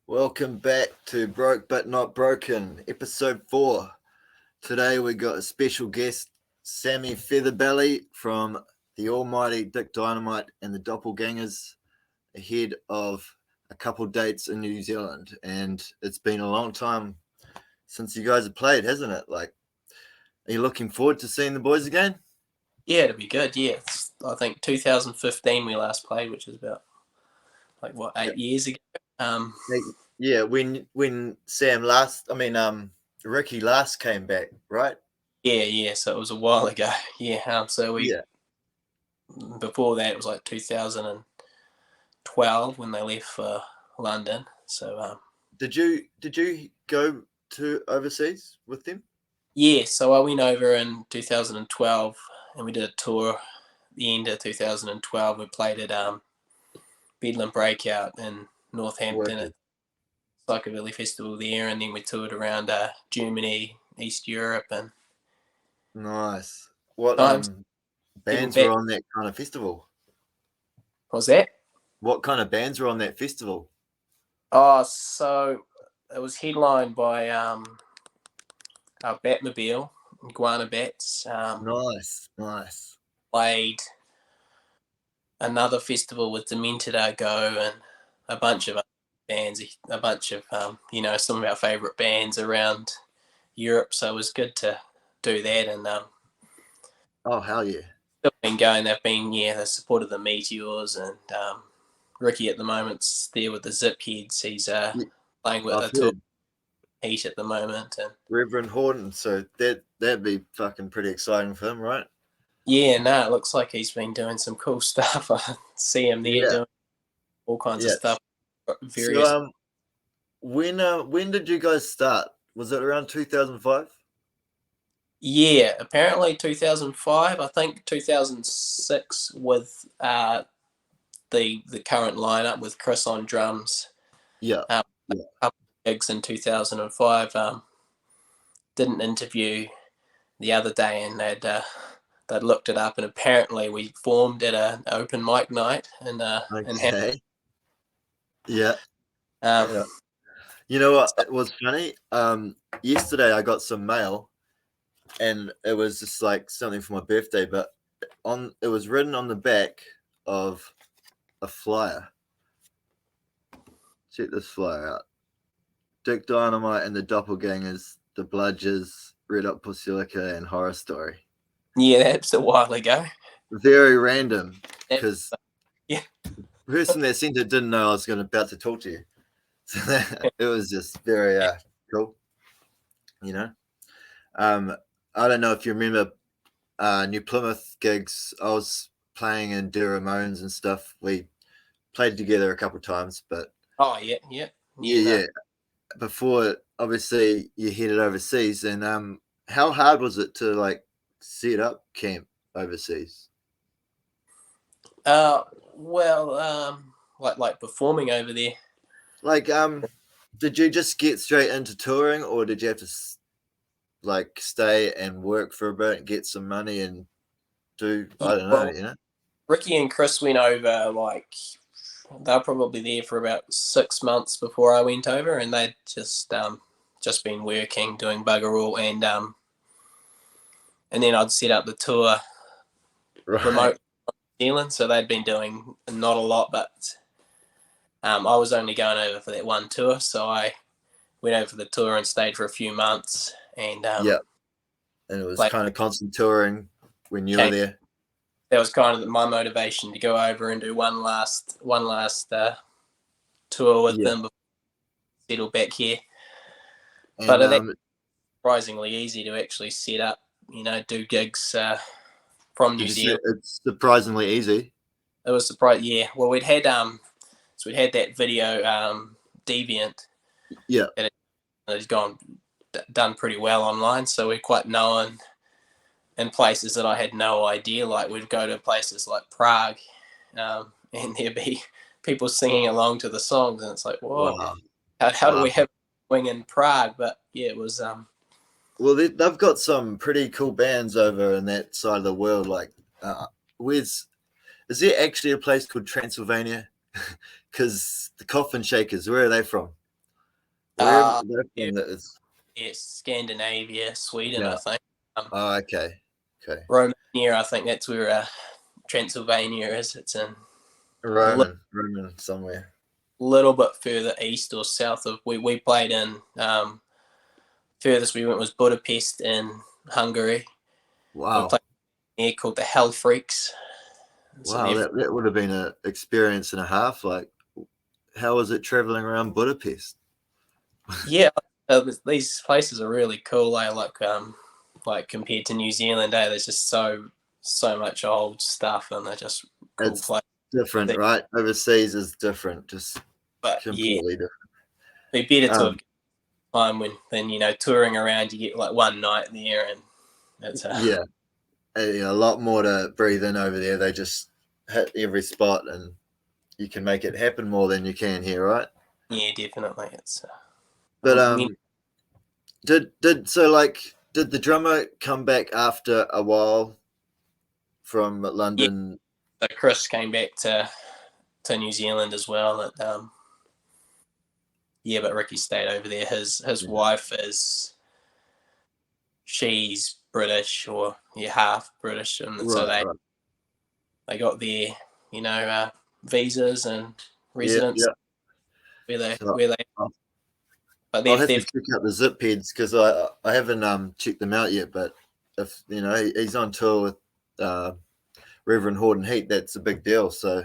Welcome back to Broke But Not Broken, episode 4. Today we got a special guest, Sammy Featherbelly from the almighty Dynamite and the Dopplegangers, ahead of a couple dates in New Zealand. And it's been a long time since you guys have played, hasn't it? Are you looking forward to seeing the boys again? Yeah, it'll be good. Yeah, I think 2015 we last played, which is about 8 years ago. Yeah, when Sam Ricky last came back, right? Yeah. So it was a while ago. Yeah. Before that it was like 2012 when they left for London. So Did you go to overseas with them? yeah. So I went over in 2012 and we did a tour. At the end of 2012, we played at Bedlam Breakout in Northampton at Psychobilly Festival there, and then we toured around Germany, East Europe, and nice. What bands were on that kind of festival? What was that? What kind of bands were on that festival? Oh, so it was headlined by Batmobile, Iguana Bats. Nice. Played another festival with Demented Go and a bunch of other bands, a bunch of some of our favourite bands around Europe. So it was good to do that. And oh hell yeah, still been going. They supported the Meteors, and Ricky at the moment's there with the Zip Heads. He's playing with a tour Heat at the moment, and Reverend Horton. So that'd be fucking pretty exciting for him, right? Yeah, no, it looks like he's been doing some cool stuff. I see him there doing all kinds of stuff. So, when did you guys start? Was it around 2005? Yeah, apparently 2005. I think 2006 with the current lineup with Chris on drums. Yeah. A couple gigs in 2005. Did an interview the other day, and they'd looked it up, and apparently we formed at an open mic night in Yeah. You know what? It was funny. Yesterday I got some mail, and it was just like something for my birthday, but it was written on the back of a flyer. Check this flyer out. Dick Dynamite and the Dopplegangers, the Bludgers, Red Hot Pussylicker, and Horror Story. Yeah, that's a while ago. Very random, because the person that sent it didn't know I was about to talk to you. So it was just very cool. You know, I don't know if you remember New Plymouth gigs. I was playing in De Ramones and stuff. We played together a couple of times, but yeah. Before, obviously, you headed overseas, and how hard was it to set up camp overseas? Like performing over there. Did you just get straight into touring, or did you have to stay and work for a bit and get some money and do I don't know, you know? Ricky and Chris went over they were probably there for about 6 months before I went over, and they'd just been working, doing bugger all, and then I'd set up the tour remote from New Zealand, so they'd been doing not a lot, but I was only going over for that one tour, so I went over for the tour and stayed for a few months, and and it was kind of constant touring when you were there. That was kind of my motivation to go over and do one last tour with them before I settle back here. And, but it's surprisingly easy to actually set up, do gigs from New Zealand. It's surprisingly easy. It was surprising, yeah. Well, we'd had that video Deviant. Yeah. And it's done pretty well online, so we're quite known in places that I had no idea. Like, we'd go to places like Prague, and there'd be people singing along to the songs, and it's like, whoa, wow. How do we have a wing in Prague? But yeah, it was. Well, they've got some pretty cool bands over in that side of the world. Is there actually a place called Transylvania? Because the Coffin Shakers, where are they from? Wherever they're from, that is. It's Scandinavia, Sweden, I Yeah. think. Oh, okay. Okay. Romania, I think that's where Transylvania is. It's in Roman somewhere. little bit further east or south of we played in. Furthest we went was Budapest in Hungary. We Wow. played here called the Hell Freaks. So Wow, that would have been an experience and a half. Like, how was it traveling around Budapest? yeah, these places are really cool. Like compared to New Zealand, there's just so much old stuff, and they're just cool It's places. different, right? Overseas is different, just But yeah, completely different. it'd be better to have Um, time than touring around. You get like one night there, and that's yeah, a lot more to breathe in over there. They just hit every spot, and you can make it happen more than you can here, right? yeah, definitely. It's But mm, did the drummer come back after a while from yeah. London? So Chris came back to New Zealand as well. Yeah, but Ricky stayed over there. His Yeah. wife she's British or half British, and so Right, right. they got their visas and Yeah, residence yeah. So where they but I'll have to they've check out the zip heads because I haven't checked them out yet. But if he's on tour with Reverend Horton Heat, that's a big deal. So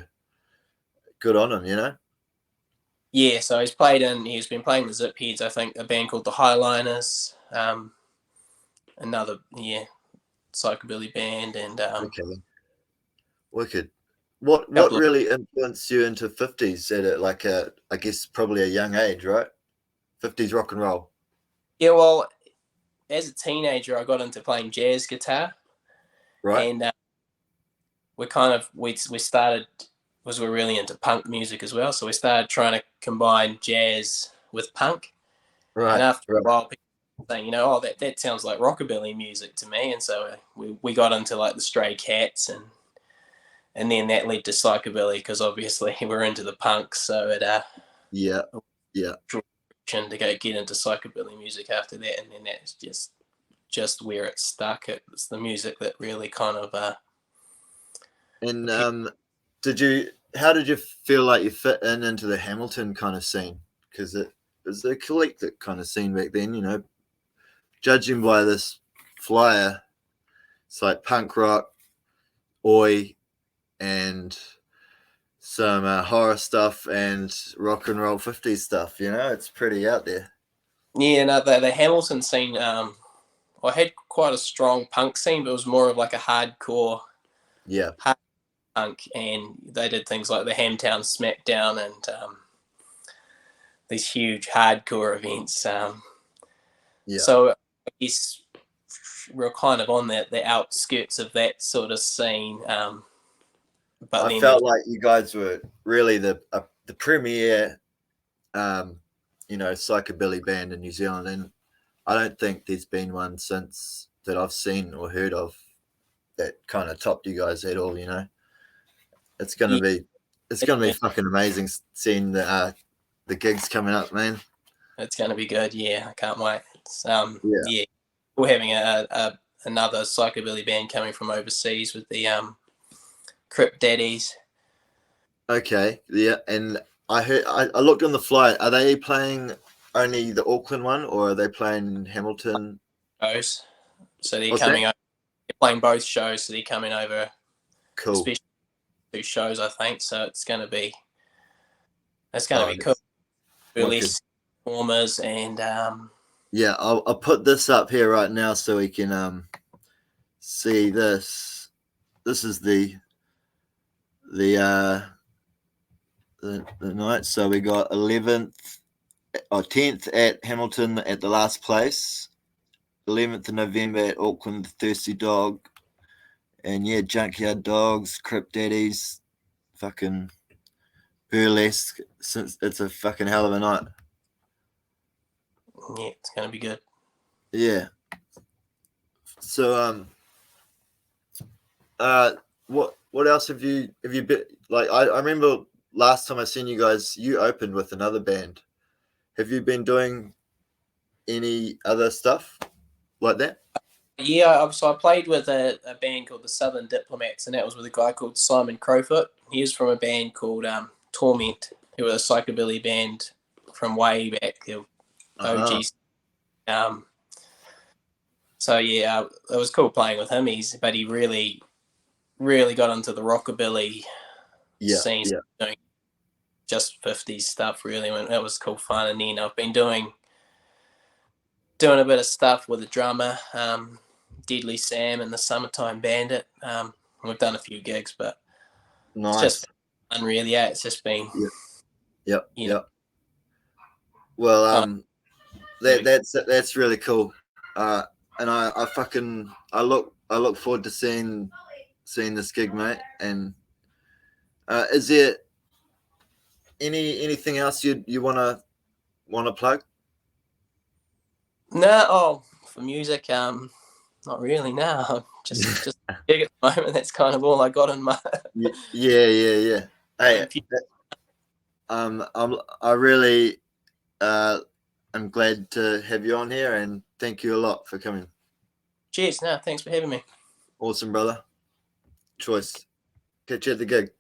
good on him. so he's been playing the Zip Heads, I think a band called the Highliners, another psychobilly band, and Okay, wicked. What couple of really influenced you into 50s at I guess probably a young age, right? 50s rock and roll. well, as a teenager I got into playing jazz guitar, Right, and we started was we're really into punk music as well, so we started trying to combine jazz with punk, and right, after a right. while people were saying, oh, that sounds like rockabilly music to me, and so we got into like the Stray Cats, and then that led to psychobilly because obviously we're into the punk, so it Yeah, yeah. to go get into psychobilly music after that, and then that's just where it stuck. It's the music that really kind of And appealed. how did you feel like you fit into the Hamilton kind of scene? Because it was a collective kind of scene back then. Judging by this flyer, it's like punk rock, oi, and some horror stuff and rock and roll 50s stuff. It's pretty out there. Yeah, no, the Hamilton scene. I had quite a strong punk scene, but it was more of like a hardcore Yeah, hard punk, and they did things like the Hamtown Smackdown and these huge hardcore events. yeah. So I guess we're kind of on the outskirts of that sort of scene. But I then there was felt like you guys were really the premier, psychobilly band in New Zealand, and I don't think there's been one since that I've seen or heard of that kind of topped you guys at all. It's gonna yeah, be fucking amazing seeing the gigs coming up, man. it's going to be good. Yeah, I can't wait. It's, Yeah. yeah, we're having another psychobilly band coming from overseas with the Crypt Daddies. Okay. Yeah, and I heard I looked on the flight. Are they playing only the Auckland one, or are they playing Hamilton? Shows. So they're What's that? coming over. They're playing both shows, so they're coming over, Cool. especially 2 shows, I think. So it's going to be Oh, cool. that's wicked. Release performers and Yeah, I'll put this up here right now so we can see this. This is the the night. So we got 11th or 10th at Hamilton at the last place. 11th of November at Auckland, Thirsty Dog, and yeah, Junkyard Dogs, Crypt Daddies, fucking Burlesque. Since it's a fucking hell of a night. yeah, it's going to be good. Yeah. So what else have you been like? I remember last time I seen you guys, you opened with another band, Have you been doing any other stuff like that? Yeah, so I played with a band called the Southern Diplomats, and that was with a guy called Simon Crowfoot. He was from a band called Torment, who were a psychobilly band from way back, the Uh-huh. OGs. So yeah, it was cool playing with him. But he really, really got into the rockabilly Yeah, scene, yeah. doing just 50s stuff. Really, and it was cool fun. And then I've been doing a bit of stuff with a drummer, Deadly Sam and the Summertime Bandit. We've done a few gigs, but it's Nice. just fun, really. Yeah, it's just been, Yeah, yeah, you know, yeah. Well, kind that's really cool. And I look forward to seeing this gig, mate. And is there anything else you wanna plug? no. Oh, for music, not really. No, just gig at the moment. That's kind of all I got in my. Yeah, yeah, yeah. Hey, Computer. I really I'm glad to have you on here, and thank you a lot for coming. Cheers. No, thanks for having me. Awesome, brother. Choice. Catch you at the gig.